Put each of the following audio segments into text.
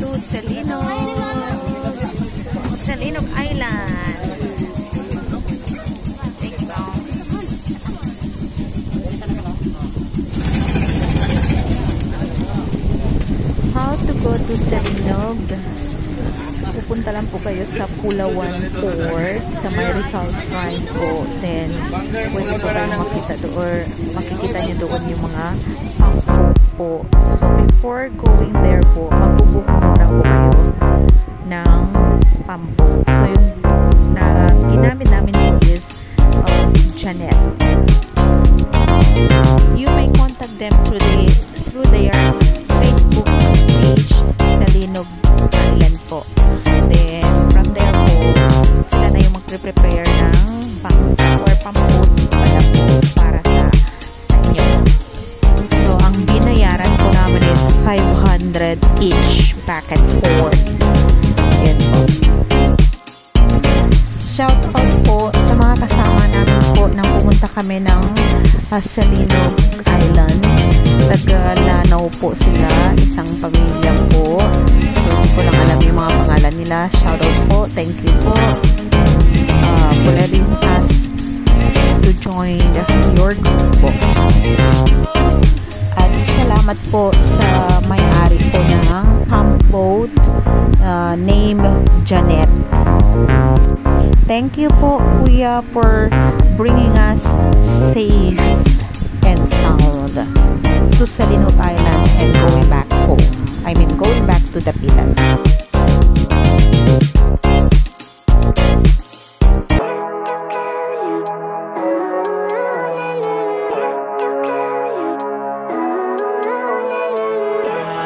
to Salinog Island. Take off. How to go to Salinog? Pupunta lang po kayo sa Pulawan Port, sa may Rizal Shrine po. Then, pwede po kayo makita doon, or makikita nyo doon yung mga pangboat po. So, before going there po, magbubook muna po kayo ng pangboat. So, yung na ginamit namin po is Janet. You may contact them through their Facebook page, Salinog Island po. Then, from there po, sila na yung magre-prepare ng pang-boat pala po para sa inyo. So, ang binayaran po namin is 500 each back and forth. Yan po. Shout out po sa mga kasama namin po nang pumunta kami ng Salinog Island. Taga-Lanao po sila, isang pamilya po. So, hindi ko lang alam yung mga pangalan nila. Shout out po. Thank you po for letting us to join your group po. At salamat po sa may-ari po ng pangboat named Janet. Thank you po, Kuya, for bringing us safe and sound to Salinog Island and going back home. I mean, going back to the Dapitan.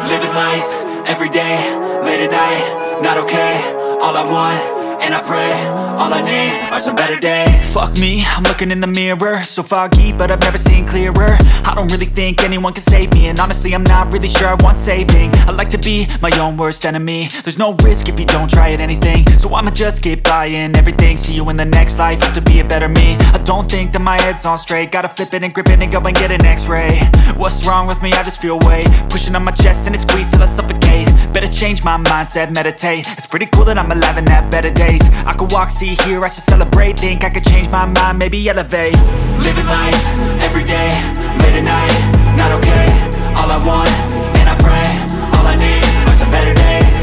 Living life, every day, late at night, not okay. All I want, and I pray, all I need are some better days. Fuck me, I'm looking in the mirror, so foggy, but I've never seen clearer. I don't really think anyone can save me, and honestly I'm not really sure I want saving. I like to be my own worst enemy. There's no risk if you don't try at anything, so I'ma just keep buying everything. See you in the next life, have to be a better me. I don't think that my head's on straight, gotta flip it and grip it and go and get an x-ray. What's wrong with me? I just feel weight pushing on my chest and it squeezes till I suffocate. Better change my mindset, meditate. It's pretty cool that I'm alive and have better days. I could walk, see, hear, I should celebrate. Think I could change my mind, maybe elevate. Living life, every day, late at night, not okay. All I want, and I pray, all I need are some better days.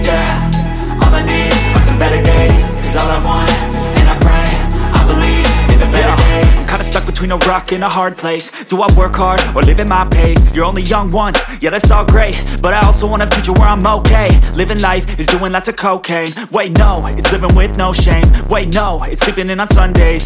Yeah, all I need are some better days. Cause all I want, and I pray, I believe in the better days. I'm kinda stuck between a rock and a hard place. Do I work hard, or live at my pace? You're only young once, yeah that's all great, but I also want a future where I'm okay. Living life is doing lots of cocaine. Wait no, it's living with no shame. Wait no, it's sleeping in on Sundays.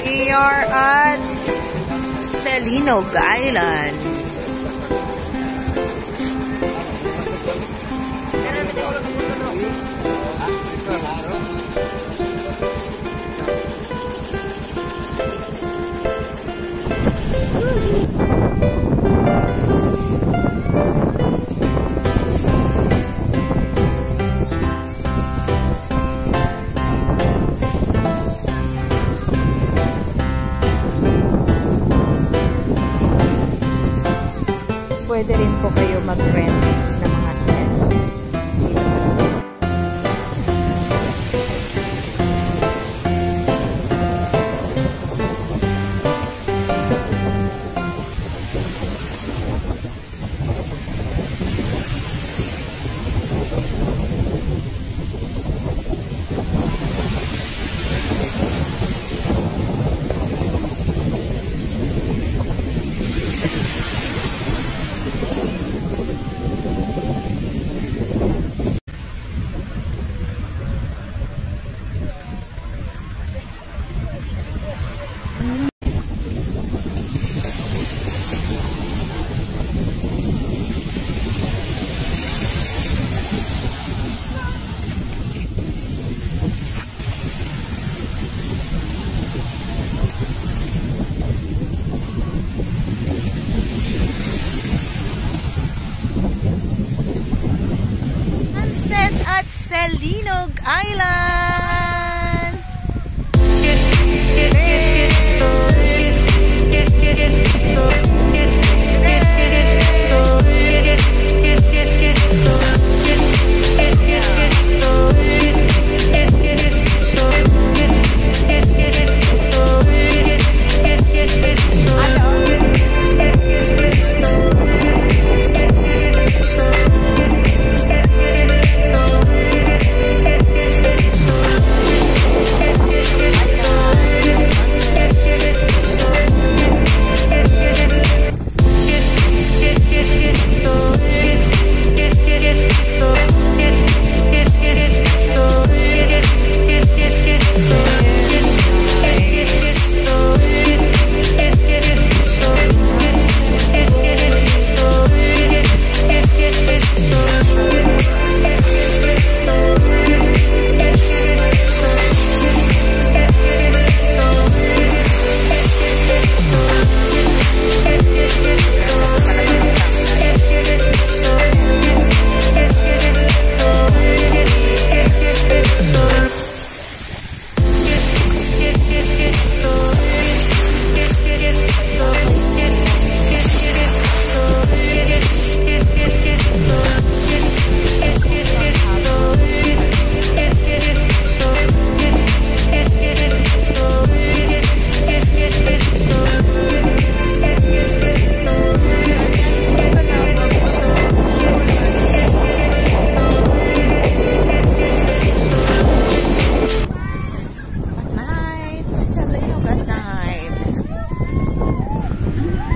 We are at Salinog Island. Pwede rin po kayo mag-rent ng mga tent dito sa loob. Salinog Island!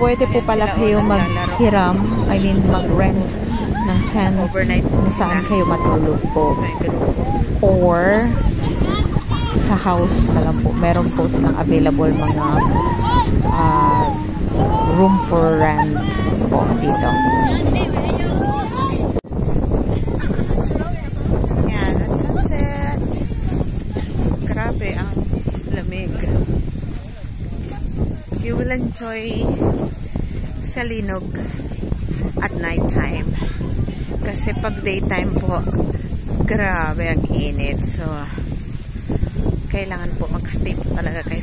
Pwede po pala kayo maghiram, I mean mag-rent ng tent Overnight kung saan kayo matulog po. Or sa house na lang po. Meron po silang available mga room for rent po dito. Yan, at sunset. Grabe ang lamig. You will enjoy Salinog at night time. Kasi pag daytime po, grabe ang init. So, kailangan po mag-stay po talaga kayo.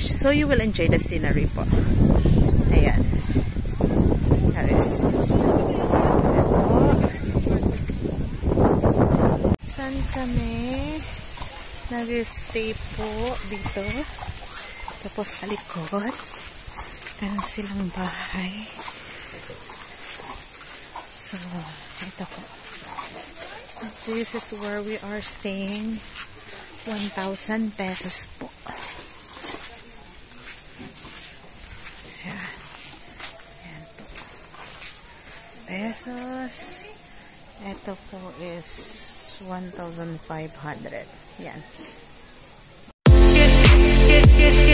So you will enjoy the scenery po. Ayan. That is. Saan kami nag-stay po dito? Tapos sa likod, meron silang bahay. So, ito po. This is where we are staying. 1,000 pesos po. Ayan. Ayan po. Pesos. Ito po is 1,500. Yan. Get